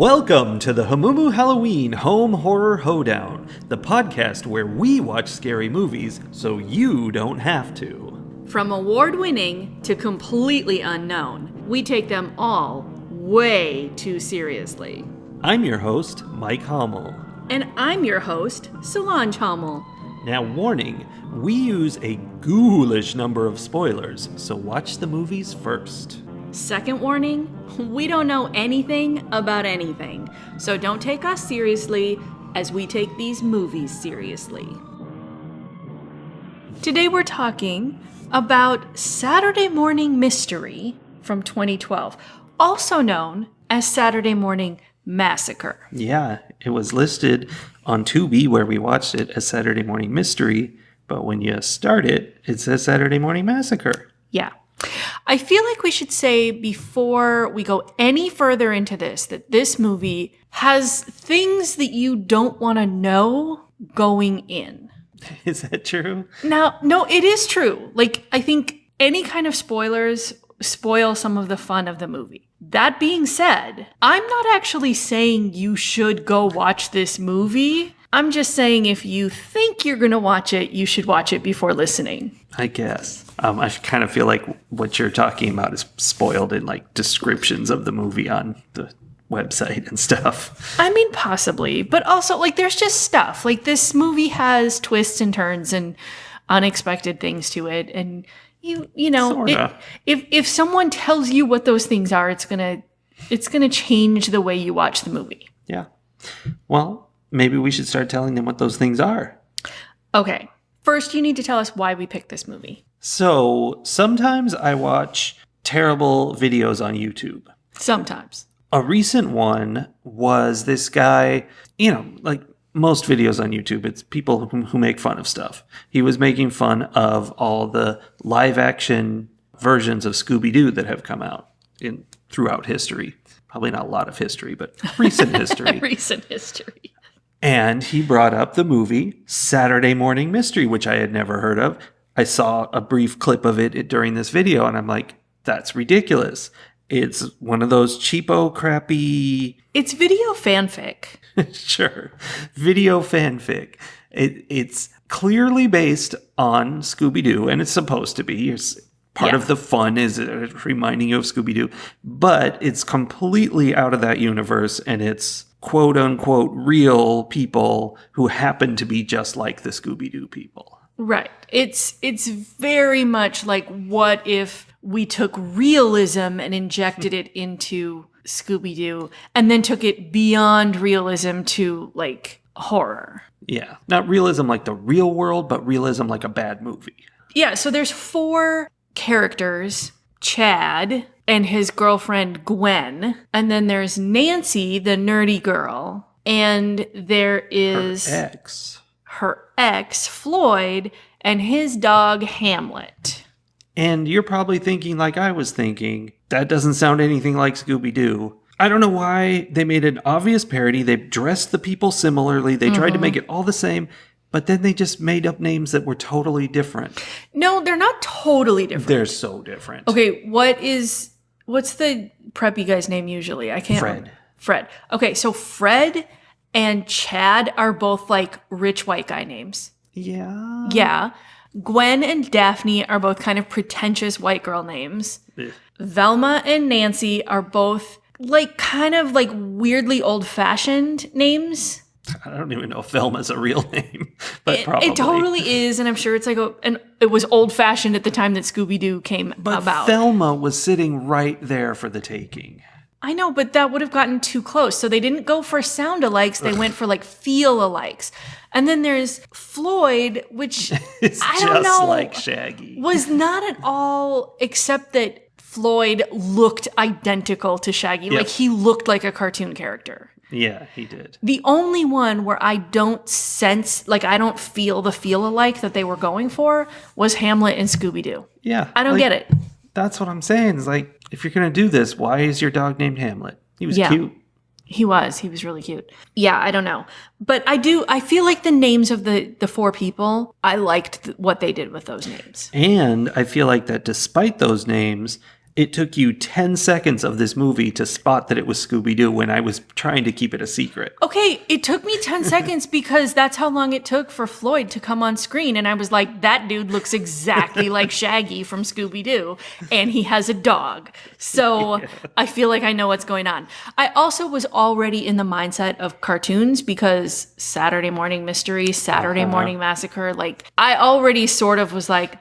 Welcome to the Hamumu Halloween Home Horror Hoedown, the podcast where we watch scary movies so you don't have to. From award-winning to completely unknown, we take them all way too seriously. I'm your host, Mike Hummel. And I'm your host, Solange Hummel. Now, warning, we use a ghoulish number of spoilers, so watch the movies first. Second warning, we don't know anything about anything, so don't take us seriously as we take these movies seriously. Today we're talking about Saturday Morning Mystery from 2012, also known as Saturday Morning Massacre. Yeah, it was listed on Tubi where we watched it as Saturday Morning Mystery, but when you start it, it says Saturday Morning Massacre. Yeah. I feel like we should say before we go any further into this that this movie has things that you don't want to know going in. Is that true? Now, no, it is true. Like, I think any kind of spoilers spoil some of the fun of the movie. That being said, I'm not actually saying you should go watch this movie. I'm just saying if you think you're going to watch it, you should watch it before listening. I guess. I kind of feel like what you're talking about is spoiled in like descriptions of the movie on the website and stuff. I mean, possibly, but also like there's just stuff. Like this movie has twists and turns and unexpected things to it, and you know, if someone tells you what those things are, it's gonna change the way you watch the movie. Yeah. Well, maybe we should start telling them what those things are. Okay. First, you need to tell us why we picked this movie. So, sometimes I watch terrible videos on YouTube. Sometimes. A recent one was this guy, like most videos on YouTube, it's people who make fun of stuff. He was making fun of all the live action versions of Scooby Doo that have come out throughout history. Probably not a lot of history, but recent history. Recent history. And he brought up the movie Saturday Morning Mystery, which I had never heard of. I saw a brief clip of it during this video, and I'm like, that's ridiculous. It's one of those cheapo, crappy... It's video fanfic. Sure. Video fanfic. It's clearly based on Scooby Doo, and it's supposed to be. Part of the fun is reminding you of Scooby Doo, but it's completely out of that universe, and it's quote unquote real people who happen to be just like the Scooby Doo people. Right. It's very much like what if we took realism and injected it into Scooby Doo and then took it beyond realism to like horror. Yeah. Not realism like the real world, but realism like a bad movie. Yeah. So there's 4 characters, Chad and his girlfriend Gwen, and then there's Nancy, the nerdy girl, and there is her ex Floyd, and his dog Hamlet. And you're probably thinking like I was thinking, that doesn't sound anything like Scooby Doo. I don't know why they made an obvious parody. They dressed the people similarly. They tried to make it all the same. But then they just made up names that were totally different. No, they're not totally different. They're so different. Okay, what's the preppy guy's name usually? I can't remember. Fred. Okay, so Fred and Chad are both like rich white guy names. Yeah. Yeah. Gwen and Daphne are both kind of pretentious white girl names. Ugh. Velma and Nancy are both like kind of like weirdly old-fashioned names. I don't even know if Velma's a real name, but probably. It totally is, and I'm sure it's like it was old-fashioned at the time that Scooby-Doo came about. But Velma was sitting right there for the taking. I know, but that would have gotten too close. So they didn't go for sound-alikes. They went for like feel-alikes. And then there's Floyd, which it's I don't know, just like Shaggy. Was not at all, except that Floyd looked identical to Shaggy. Yep. Like he looked like a cartoon character. Yeah, he did. The only one where I don't sense, like I don't feel the feel-alike that they were going for was Hamlet and Scooby-Doo. Yeah. I don't get it. That's what I'm saying. It's like, if you're going to do this, why is your dog named Hamlet? He was cute. He was really cute. Yeah, I don't know. But I feel like the names of the 4 people, I liked what they did with those names. And I feel like that despite those names, It took you 10 seconds of this movie to spot that it was Scooby Doo when I was trying to keep it a secret. Okay, it took me 10 seconds because that's how long it took for Floyd to come on screen. And I was like, that dude looks exactly like Shaggy from Scooby Doo. And he has a dog. So I feel like I know what's going on. I also was already in the mindset of cartoons because Saturday Morning Mystery, Saturday Morning Massacre, like I already sort of was like,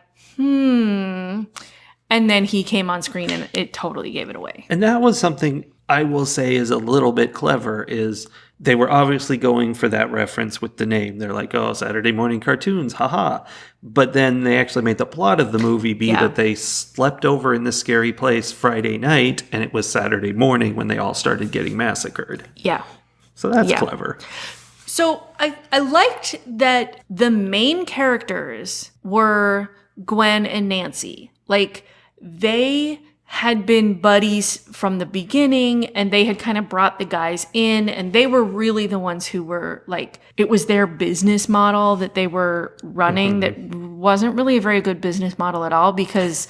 And then he came on screen and it totally gave it away. And that was something I will say is a little bit clever, is they were obviously going for that reference with the name. They're like, oh, Saturday morning cartoons, haha. But then they actually made the plot of the movie be that they slept over in this scary place Friday night, and it was Saturday morning when they all started getting massacred. Yeah. So that's clever. So I liked that the main characters were Gwen and Nancy. Like, they had been buddies from the beginning, and they had kind of brought the guys in, and they were really the ones who were like, it was their business model that they were running that wasn't really a very good business model at all, because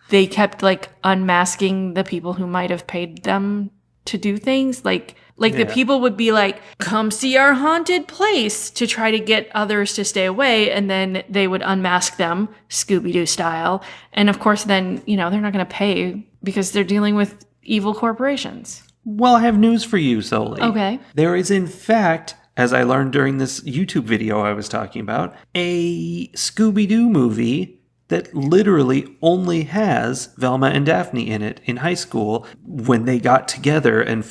they kept like unmasking the people who might have paid them to do things. Like the people would be like, come see our haunted place, to try to get others to stay away. And then they would unmask them, Scooby-Doo style. And of course, then, they're not going to pay because they're dealing with evil corporations. Well, I have news for you, Soli. Okay. There is, in fact, as I learned during this YouTube video I was talking about, a Scooby-Doo movie that literally only has Velma and Daphne in it in high school when they got together and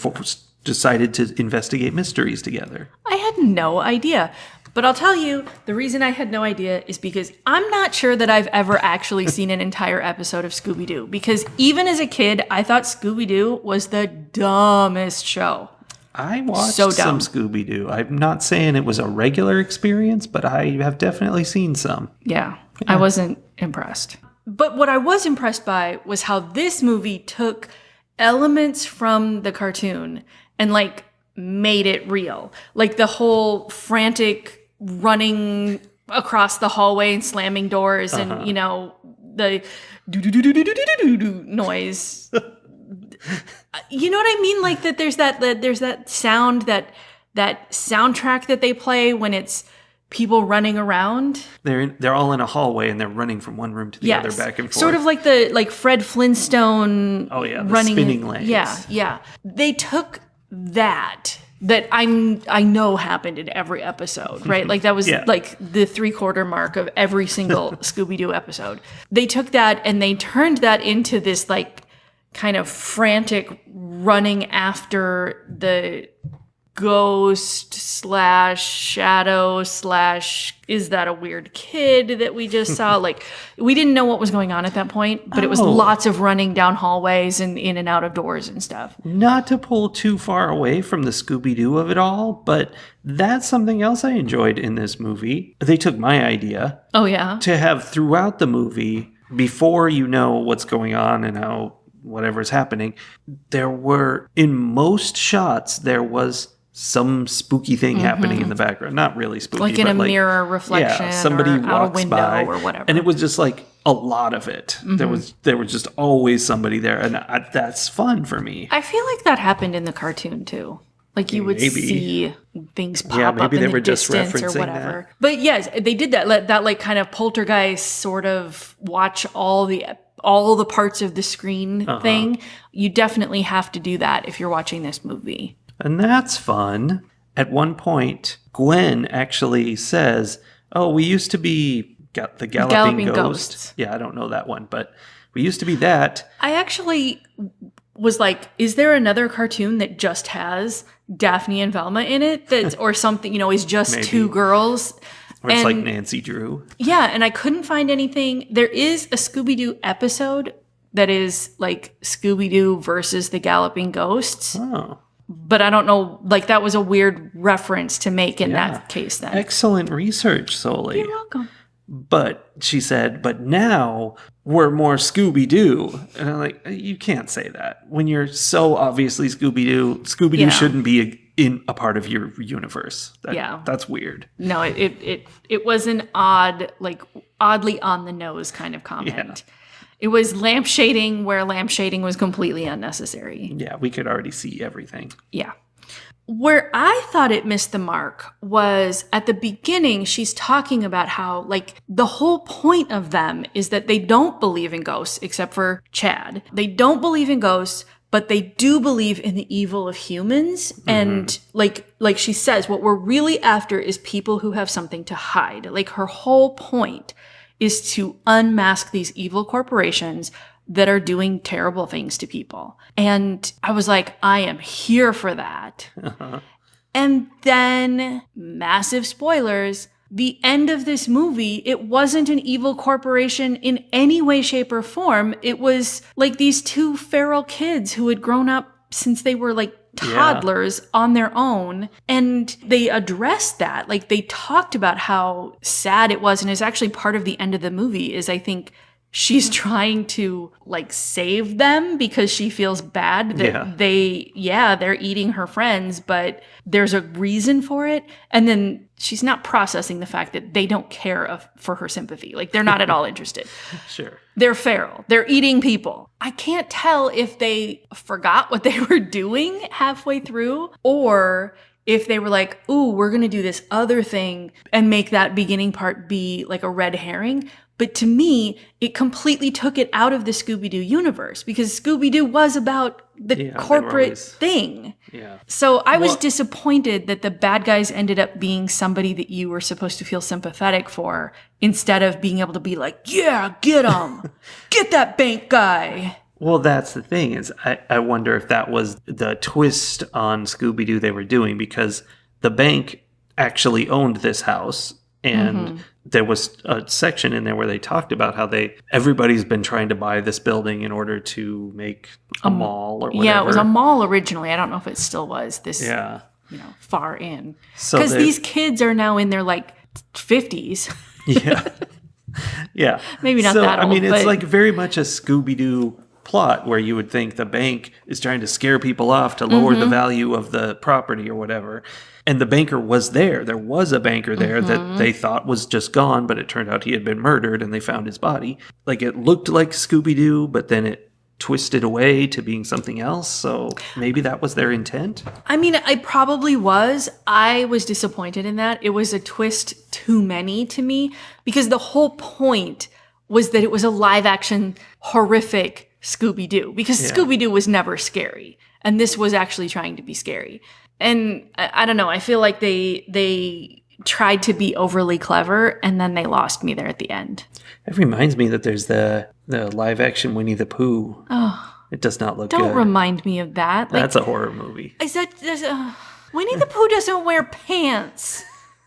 decided to investigate mysteries together. I had no idea. But I'll tell you, the reason I had no idea is because I'm not sure that I've ever actually seen an entire episode of Scooby-Doo. Because even as a kid, I thought Scooby-Doo was the dumbest show. I watched some Scooby-Doo. I'm not saying it was a regular experience, but I have definitely seen some. Yeah. I wasn't impressed. But what I was impressed by was how this movie took elements from the cartoon and like made it real. Like the whole frantic running across the hallway and slamming doors and, the do-do-do-do-do-do-do-do noise. You know what I mean? Like that there's that sound, that soundtrack that they play when it's people running around. They're all in a hallway and they're running from one room to the other, back and forth. Sort of like the Fred Flintstone. Oh yeah, the running spinning legs. Yeah. They took that I know happened in every episode, right? Like that was like the 3/4 mark of every single Scooby-Doo episode. They took that and they turned that into this like kind of frantic running after the ghost / shadow / is that a weird kid that we just saw? Like, we didn't know what was going on at that point, but it was lots of running down hallways and in and out of doors and stuff. Not to pull too far away from the Scooby-Doo of it all, but that's something else I enjoyed in this movie. They took my idea. Oh, yeah? To have throughout the movie, before you know what's going on and how whatever's happening, there were, in most shots, there was some spooky thing happening in the background. Not really spooky, like in a mirror reflection, somebody or walks out a window by, or whatever. and it was just like a lot of it. There was just always somebody there, and that's fun for me. I feel like that happened in the cartoon too. Like you would see things pop up in the distance or whatever. That. But yes, they did that. That like kind of poltergeist sort of watch all the parts of the screen thing. You definitely have to do that if you're watching this movie. And that's fun. At one point, Gwen actually says, oh, we used to be the Galloping Ghost. Yeah, I don't know that one, but we used to be that. I actually was like, is there another cartoon that just has Daphne and Velma in it? Or something, is just Maybe. Two girls? Or it's like Nancy Drew. Yeah, and I couldn't find anything. There is a Scooby-Doo episode that is like Scooby-Doo versus the Galloping Ghosts. Oh. But I don't know, like that was a weird reference to make in that case then. Excellent research, Soli. You're welcome. But she said, but now we're more Scooby-Doo. And I'm like, you can't say that. When you're so obviously Scooby-Doo, Scooby-Doo shouldn't be in a part of your universe. That's weird. No, it was an oddly on the nose kind of comment. It was lampshading where lampshading was completely unnecessary. Yeah, we could already see everything. Yeah. Where I thought it missed the mark was at the beginning, she's talking about how, like, the whole point of them is that they don't believe in ghosts, except for Chad. They don't believe in ghosts, but they do believe in the evil of humans. Mm-hmm. And like she says, what we're really after is people who have something to hide. Like, her whole point is to unmask these evil corporations that are doing terrible things to people. And I was like, I am here for that. Uh-huh. And then, massive spoilers, the end of this movie, it wasn't an evil corporation in any way, shape, or form. It was like these two feral kids who had grown up since they were like toddlers on their own. And they addressed that. Like, they talked about how sad it was. And it's actually part of the end of the movie is, I think, she's trying to, like, save them because she feels bad that they're eating her friends, but there's a reason for it. And then she's not processing the fact that they don't care for her sympathy. Like, they're not at all interested. Sure. They're feral. They're eating people. I can't tell if they forgot what they were doing halfway through or if they were like, ooh, we're going to do this other thing and make that beginning part be like a red herring. But to me, it completely took it out of the Scooby Doo universe because Scooby Doo was about the corporate thing. Yeah. So I was disappointed that the bad guys ended up being somebody that you were supposed to feel sympathetic for instead of being able to be like, yeah, get him. Get that bank guy. Well, that's the thing is I wonder if that was the twist on Scooby Doo they were doing because the bank actually owned this house. And there was a section in there where they talked about how everybody's been trying to buy this building in order to make a mall or whatever. Yeah, it was a mall originally. I don't know if it still was this, far in. Because these kids are now in their, like, 50s. Yeah. Yeah. Maybe not that old. I mean, it's like very much a Scooby-Doo plot where you would think the bank is trying to scare people off to lower the value of the property or whatever. And the banker was there. There was a banker there that they thought was just gone, but it turned out he had been murdered and they found his body. Like, it looked like Scooby-Doo, but then it twisted away to being something else. So maybe that was their intent. I mean, I probably was. I was disappointed in that. It was a twist too many to me because the whole point was that it was a live action, horrific Scooby-Doo because Scooby-Doo was never scary. And this was actually trying to be scary. And I don't know, I feel like they tried to be overly clever and then they lost me there at the end. It reminds me that there's the live action Winnie the Pooh. Oh. It does not look good. Don't remind me of that. That's a horror movie. Is that Winnie the Pooh doesn't wear pants.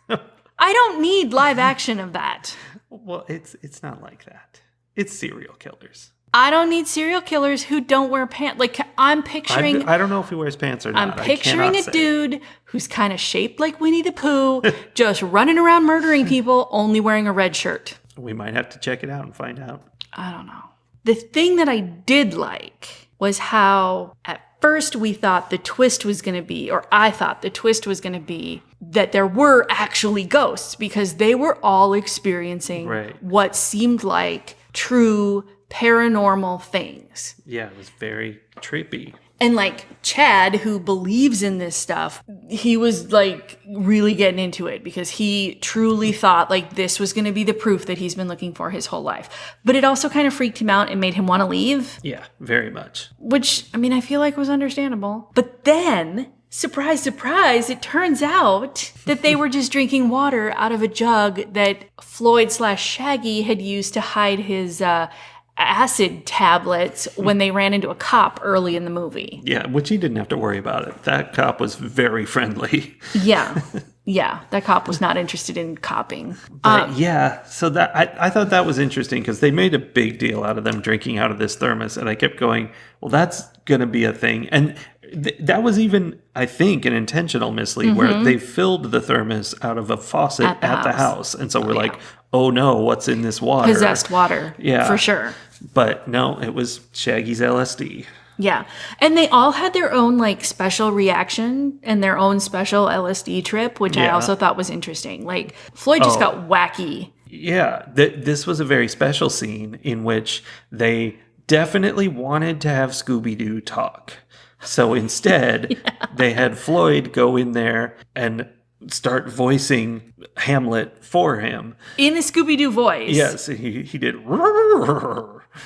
I don't need live action of that. Well, it's not like that. It's serial killers. I don't need serial killers who don't wear pants. Like, I'm picturing... I don't know if he wears pants or not. I'm picturing a dude who's kind of shaped like Winnie the Pooh, just running around murdering people, only wearing a red shirt. We might have to check it out and find out. I don't know. The thing that I did like was how at first we thought the twist was going to be, or I thought the twist was going to be, that there were actually ghosts because they were all experiencing what seemed like true paranormal things. Yeah, it was very trippy. And like Chad, who believes in this stuff, he was like really getting into it because he truly thought like this was going to be the proof that he's been looking for his whole life. But it also kind of freaked him out and made him want to leave. Yeah, very much. Which, I mean, I feel like was understandable. But then, surprise, surprise, it turns out that they were just drinking water out of a jug that Floyd/Shaggy had used to hide his acid tablets when they ran into a cop early in the movie. Yeah, which he didn't have to worry about it. That cop was very friendly. Yeah, that cop was not interested in copping. But so that I thought that was interesting because they made a big deal out of them drinking out of this thermos, and I kept going, well, that's going to be a thing. And that was even, I think, an intentional mislead where they filled the thermos out of a faucet at the house. And so we're like, oh no, what's in this water? Possessed water. Yeah. For sure. But no, it was Shaggy's LSD. Yeah. And they all had their own like special reaction and their own special LSD trip, which I also thought was interesting. Like Floyd just got wacky Yeah, this was a very special scene in which they definitely wanted to have Scooby Doo talk. So instead, they had Floyd go in there and start voicing Hamlet for him. In a Scooby Doo voice. Yes, he did.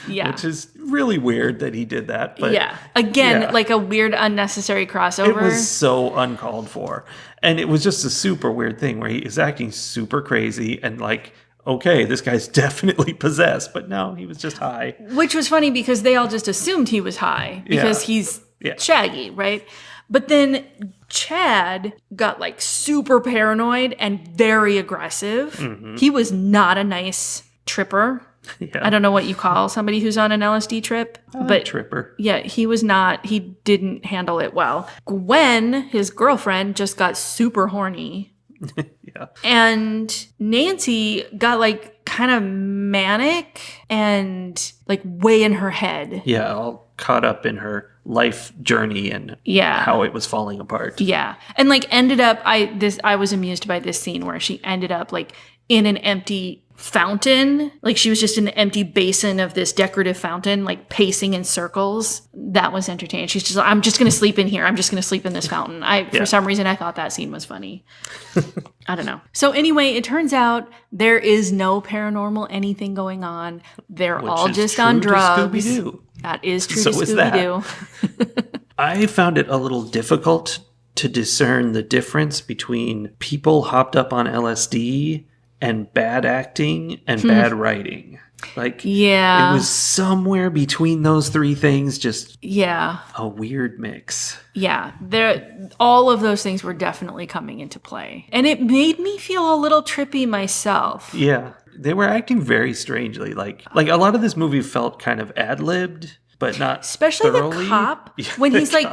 Yeah. Which is really weird that he did that. But Again, like a weird, unnecessary crossover. It was so uncalled for. And it was just a super weird thing where he is acting super crazy and like, okay, this guy's definitely possessed. But no, he was just high. Which was funny because they all just assumed he was high because he's Shaggy, right? But then Chad got like super paranoid and very aggressive. Mm-hmm. He was not a nice tripper. Yeah. I don't know what you call somebody who's on an LSD trip. But tripper. Yeah, he didn't handle it well. Gwen, his girlfriend, just got super horny. Yeah. And Nancy got like kind of manic and like way in her head. Yeah, all caught up in her life journey and how it was falling apart. Yeah. And like ended up I was amused by this scene where she ended up like in an empty fountain. Like she was just in an empty basin of this decorative fountain, like pacing in circles. That was entertaining. She's just like, I'm just going to sleep in here. I'm just going to sleep in this fountain. For some reason, I thought that scene was funny. I don't know. So anyway, it turns out there is no paranormal anything going on. They're all just on drugs. Scooby-Doo. That is true to Scooby-Doo. I found it a little difficult to discern the difference between people hopped up on LSD and bad acting and bad writing. Like, it was somewhere between those three things, just a weird mix. Yeah, all of those things were definitely coming into play. And it made me feel a little trippy myself. Yeah, they were acting very strangely. Like a lot of this movie felt kind of ad-libbed, but not especially thoroughly. The cop, when he's like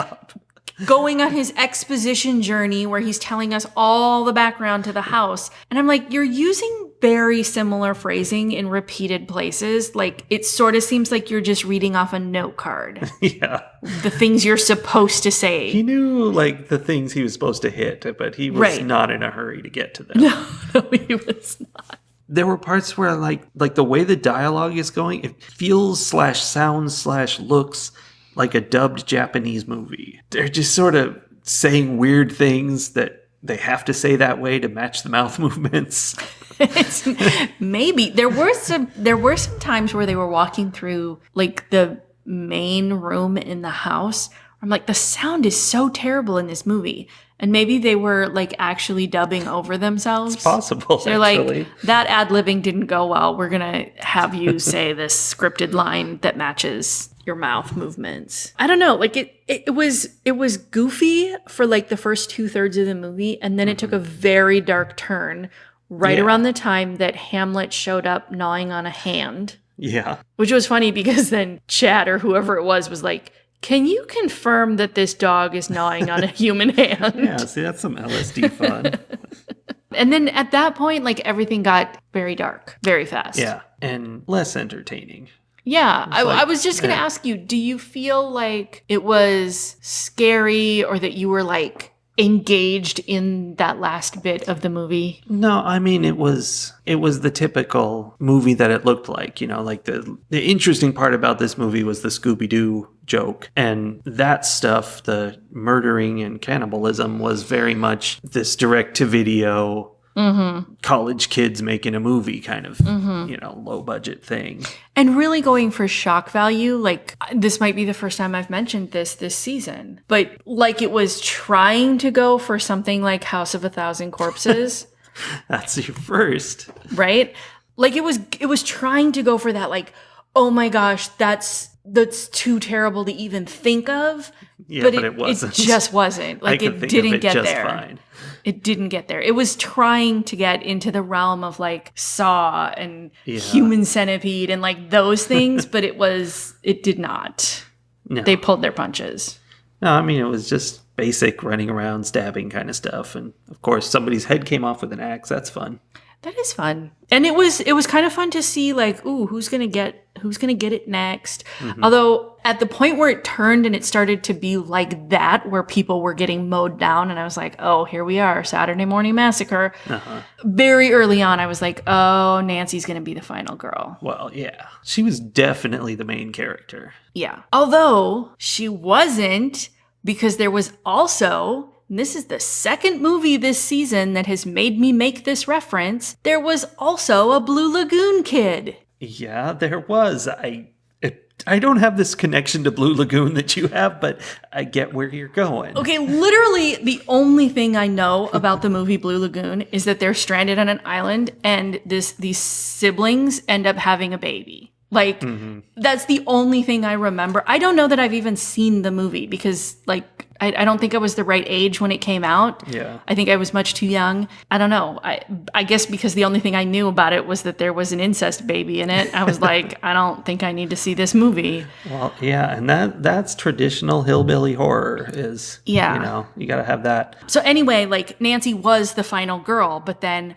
going on his exposition journey where he's telling us all the background to the house. And I'm like, you're using very similar phrasing in repeated places. Like, it sort of seems like you're just reading off a note card. Yeah. The things you're supposed to say. He knew, like, the things he was supposed to hit, but he was not in a hurry to get to them. No, he was not. There were parts where, like the way the dialogue is going, it feels /sounds /looks like a dubbed Japanese movie. They're just sort of saying weird things that they have to say that way to match the mouth movements. Maybe there were some times where they were walking through like the main room in the house. I'm like, the sound is so terrible in this movie. And maybe they were like actually dubbing over themselves. It's possible. They're actually. Like, that ad-libbing didn't go well. We're gonna have you say this scripted line that matches your mouth movements. I don't know. Like it was goofy for like the first 2/3 of the movie, and then it took a very dark turn right around the time that Hamlet showed up gnawing on a hand. Yeah. Which was funny because then Chad or whoever it was like, can you confirm that this dog is gnawing on a human hand? Yeah, see, that's some LSD fun. And then at that point, like everything got very dark, very fast. Yeah, and less entertaining. Yeah, I was just going to ask you, do you feel like it was scary or that you were like engaged in that last bit of the movie? No, I mean, it was the typical movie that it looked like, you know, like the interesting part about this movie was the Scooby Doo joke, and that stuff, the murdering and cannibalism, was very much this direct to video college kids making a movie kind of, you know, low budget thing. And really going for shock value. Like, this might be the first time I've mentioned this season, but like it was trying to go for something like House of a Thousand Corpses. That's your first. Right? Like it was trying to go for that, like, oh my gosh, that's too terrible to even think of. Yeah, but it wasn't. It just wasn't. Like, it didn't get just there. Fine. It didn't get there. It was trying to get into the realm of like Saw and Human Centipede and like those things, but it did not. No. They pulled their punches. No, I mean, it was just basic running around, stabbing kind of stuff. And of course, somebody's head came off with an axe. That's fun. That is fun. And it was kind of fun to see, like, ooh, who's gonna get it next. Although at the point where it turned and it started to be like that, where people were getting mowed down, and I was like, oh, here we are, Saturday Morning Massacre. Very early on, I was like, oh, Nancy's gonna be the final girl. Well, yeah. She was definitely the main character. Yeah. Although she wasn't, because there was also, and this is the second movie this season that has made me make this reference, there was also a Blue Lagoon kid. Yeah, there was. I don't have this connection to Blue Lagoon that you have, but I get where you're going. Okay, literally the only thing I know about the movie Blue Lagoon is that they're stranded on an island and these siblings end up having a baby. Like, that's the only thing I remember. I don't know that I've even seen the movie because, like, I don't think I was the right age when it came out. Yeah. I think I was much too young. I don't know. I guess because the only thing I knew about it was that there was an incest baby in it. I was like, I don't think I need to see this movie. Well, yeah, and that's traditional hillbilly horror is, you know, you got to have that. So anyway, like, Nancy was the final girl, but then,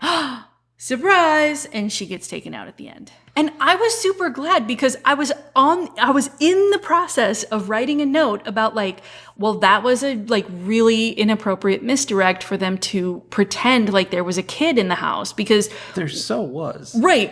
surprise, and she gets taken out at the end. And I was super glad because I was in the process of writing a note about, like, well, that was a, like, really inappropriate misdirect for them to pretend like there was a kid in the house, because There so was. right,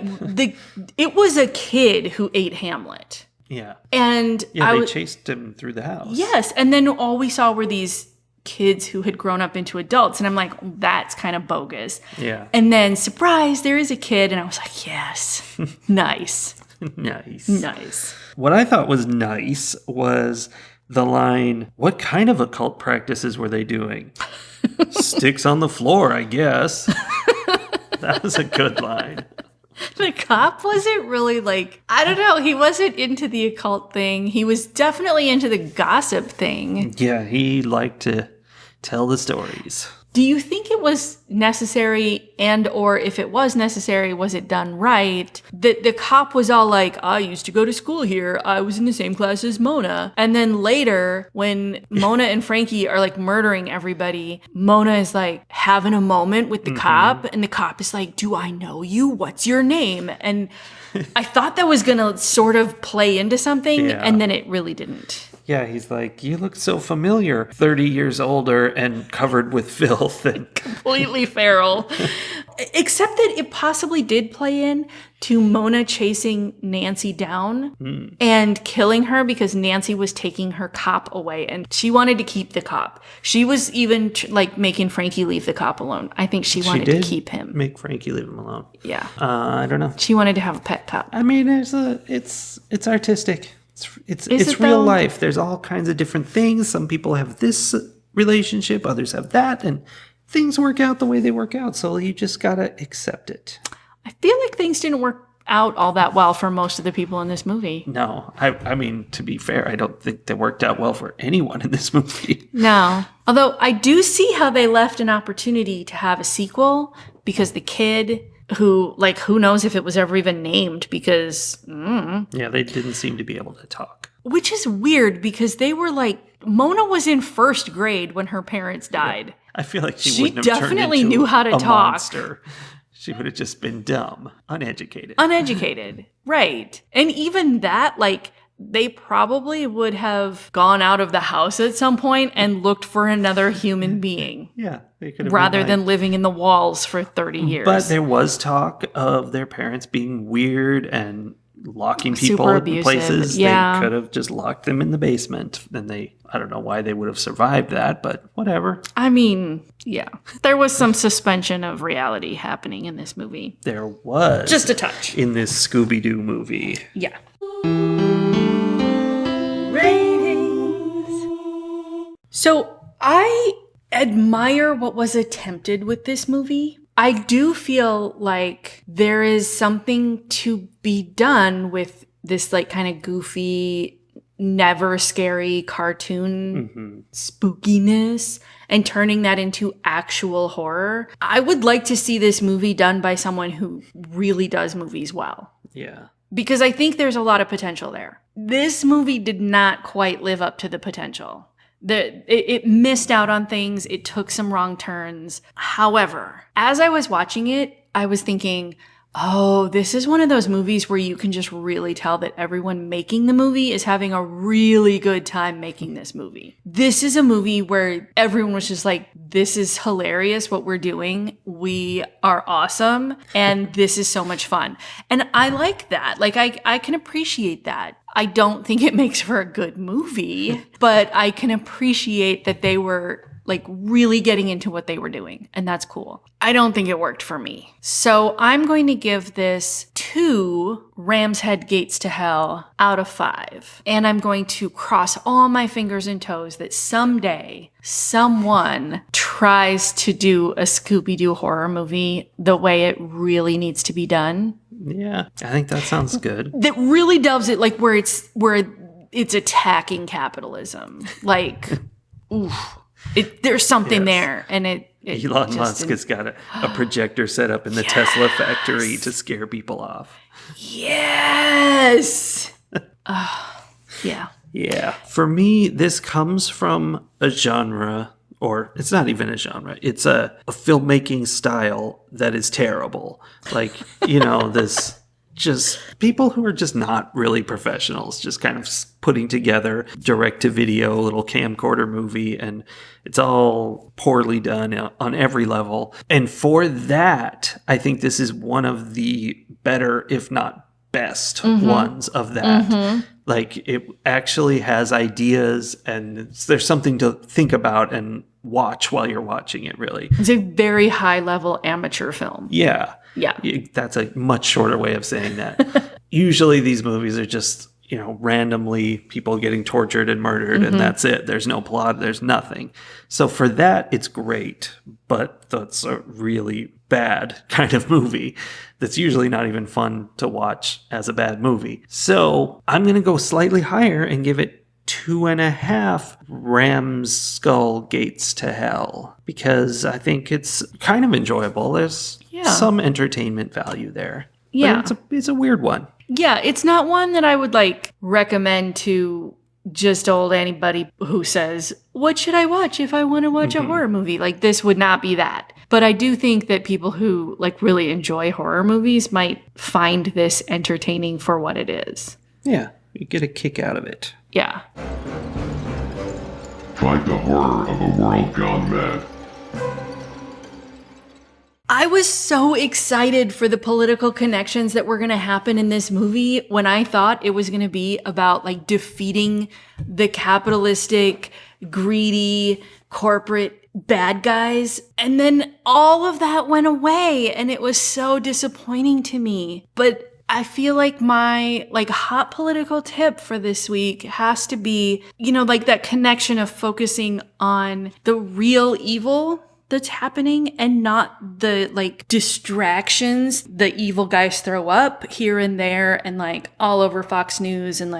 it was a kid who ate Hamlet. Yeah. And they chased him through the house. Yes, and then all we saw were these kids who had grown up into adults, and I'm like, that's kind of bogus. Yeah. And then, surprise, there is a kid, and I was like, yes, nice. Nice. What I thought was nice was the line, what kind of occult practices were they doing? Sticks on the floor, I guess. That was a good line. The cop wasn't really, like, I don't know, he wasn't into the occult thing. He was definitely into the gossip thing. Yeah, he liked to tell the stories. Do you think it was necessary, and or if it was necessary, was it done right? The cop was all like, I used to go to school here. I was in the same class as Mona. And then later, when Mona and Frankie are, like, murdering everybody, Mona is, like, having a moment with the cop, and the cop is like, do I know you? What's your name? And I thought that was going to sort of play into something, and then it really didn't. Yeah, he's like, you look so familiar, 30 years older and covered with filth. And completely feral. Except that it possibly did play in to Mona chasing Nancy down and killing her because Nancy was taking her cop away and she wanted to keep the cop. She was even like making Frankie leave the cop alone. I think she wanted to keep him. Make Frankie leave him alone. Yeah. I don't know. She wanted to have a pet cop. I mean, it's artistic. It's real life. There's all kinds of different things. Some people have this relationship, others have that, and things work out the way they work out. So you just gotta accept it. I feel like things didn't work out all that well for most of the people in this movie. No, I mean, to be fair, I don't think they worked out well for anyone in this movie. No. Although I do see how they left an opportunity to have a sequel because the kid who knows if it was ever even named because... Yeah, they didn't seem to be able to talk. Which is weird because they were like... Mona was in first grade when her parents died. Yeah. I feel like she wouldn't have definitely turned into knew how to a talk. Monster. She would have just been dumb, uneducated. Uneducated, right. And even that, like... They probably would have gone out of the house at some point and looked for another human being. Yeah, they could have rather than living in the walls for 30 years. But there was talk of their parents being weird and locking people in places. Yeah. They could have just locked them in the basement. And I don't know why they would have survived that, but whatever. I mean, yeah. There was some suspension of reality happening in this movie. There was. Just a touch. In this Scooby Doo movie. Yeah. So I admire what was attempted with this movie. I do feel like there is something to be done with this like kind of goofy, never scary cartoon spookiness and turning that into actual horror. I would like to see this movie done by someone who really does movies well. Yeah. Because I think there's a lot of potential there. This movie did not quite live up to the potential. It missed out on things. It took some wrong turns. However, as I was watching it, I was thinking, oh, this is one of those movies where you can just really tell that everyone making the movie is having a really good time making this movie. This is a movie where everyone was just like, this is hilarious what we're doing. We are awesome. And this is so much fun. And I like that. Like, I can appreciate that. I don't think it makes for a good movie, but I can appreciate that they were like really getting into what they were doing. And that's cool. I don't think it worked for me. So I'm going to give this 2 Ram's Head Gates to Hell out of 5. And I'm going to cross all my fingers and toes that someday someone tries to do a Scooby Doo horror movie the way it really needs to be done. Yeah, I think that sounds good. That really does it like where it's attacking capitalism. Like, oof. There's something there, and it Elon Musk has got a projector set up in the Tesla factory to scare people off. Yes. Yeah. Yeah. For me, this comes from a genre, or it's not even a genre. It's a filmmaking style that is terrible. Like, this just people who are just not really professionals, just kind of putting together direct-to-video little camcorder movie, and it's all poorly done on every level. And for that, I think this is one of the better, if not best, ones of that. Like, it actually has ideas, and there's something to think about and watch while you're watching it, really. It's a very high-level amateur film. Yeah. Yeah. That's a much shorter way of saying that. Usually these movies are just, randomly people getting tortured and murdered, and that's it. There's no plot. There's nothing. So for that, it's great. But that's a really bad kind of movie that's usually not even fun to watch as a bad movie. So I'm going to go slightly higher and give it 2.5 Ram's Skull Gates to Hell, because I think it's kind of enjoyable. There's some entertainment value there. Yeah. But it's a weird one. Yeah, it's not one that I would recommend to just old anybody who says, what should I watch if I want to watch a horror movie? Like, this would not be that. But I do think that people who really enjoy horror movies might find this entertaining for what it is. Yeah, you get a kick out of it. Yeah. Fight the horror of a world gone mad. I was so excited for the political connections that were going to happen in this movie when I thought it was going to be about defeating the capitalistic, greedy, corporate bad guys. And then all of that went away, and it was so disappointing to me. But I feel like my hot political tip for this week has to be, that connection of focusing on the real evil that's happening and not the distractions the evil guys throw up here and there and all over Fox News and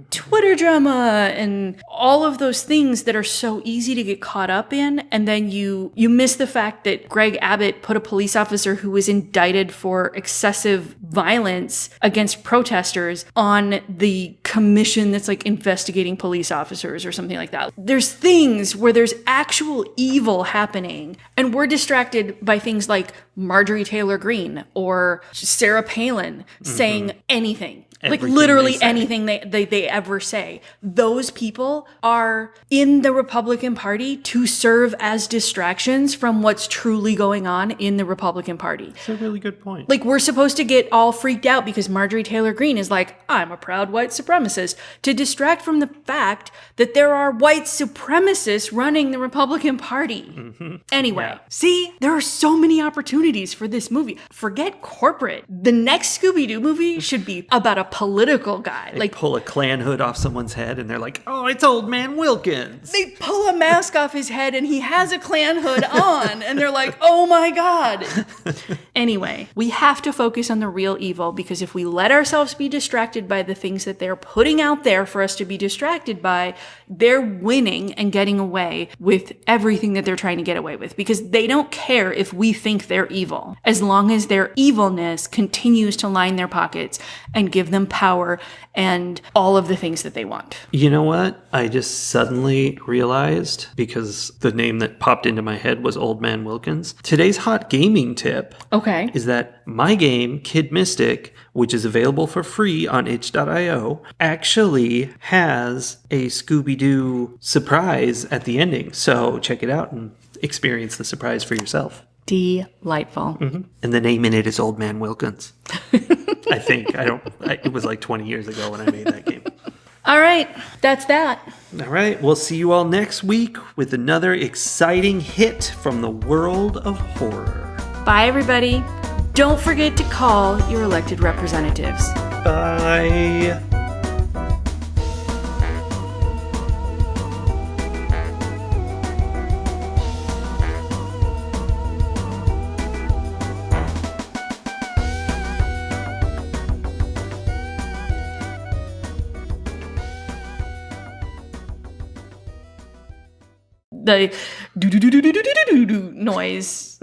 Twitter drama and all of those things that are so easy to get caught up in. And then you miss the fact that Greg Abbott put a police officer who was indicted for excessive violence against protesters on the commission that's investigating police officers or something like that. There's things where there's actual evil happening, and we're distracted by things like Marjorie Taylor Greene or Sarah Palin saying anything. Everything Literally they say. anything they ever say. Those people are in the Republican Party to serve as distractions from what's truly going on in the Republican Party. That's a really good point. We're supposed to get all freaked out because Marjorie Taylor Greene is I'm a proud white supremacist, to distract from the fact that there are white supremacists running the Republican Party. Anyway, see, there are so many opportunities for this movie. Forget corporate. The next Scooby Doo movie should be about a political guy. They pull a Klan hood off someone's head and they're like, oh, it's Old Man Wilkins. They pull a mask off his head and he has a Klan hood on and they're like, oh my God. Anyway, we have to focus on the real evil, because if we let ourselves be distracted by the things that they're putting out there for us to be distracted by, they're winning and getting away with everything that they're trying to get away with, because they don't care if we think they're evil, as long as their evilness continues to line their pockets and give them them power and all of the things that they want. You know what? I just suddenly realized, because the name that popped into my head was Old Man Wilkins. Today's hot gaming tip Okay. is that my game, Kid Mystic, which is available for free on itch.io, actually has a Scooby Doo surprise at the ending. So check it out and experience the surprise for yourself. Delightful. Mm-hmm. And the name in it is Old Man Wilkins. I think. It was like 20 years ago when I made that game. All right. That's that. All right. We'll see you all next week with another exciting hit from the world of horror. Bye, everybody. Don't forget to call your elected representatives. Bye. The do do do do do do do do do noise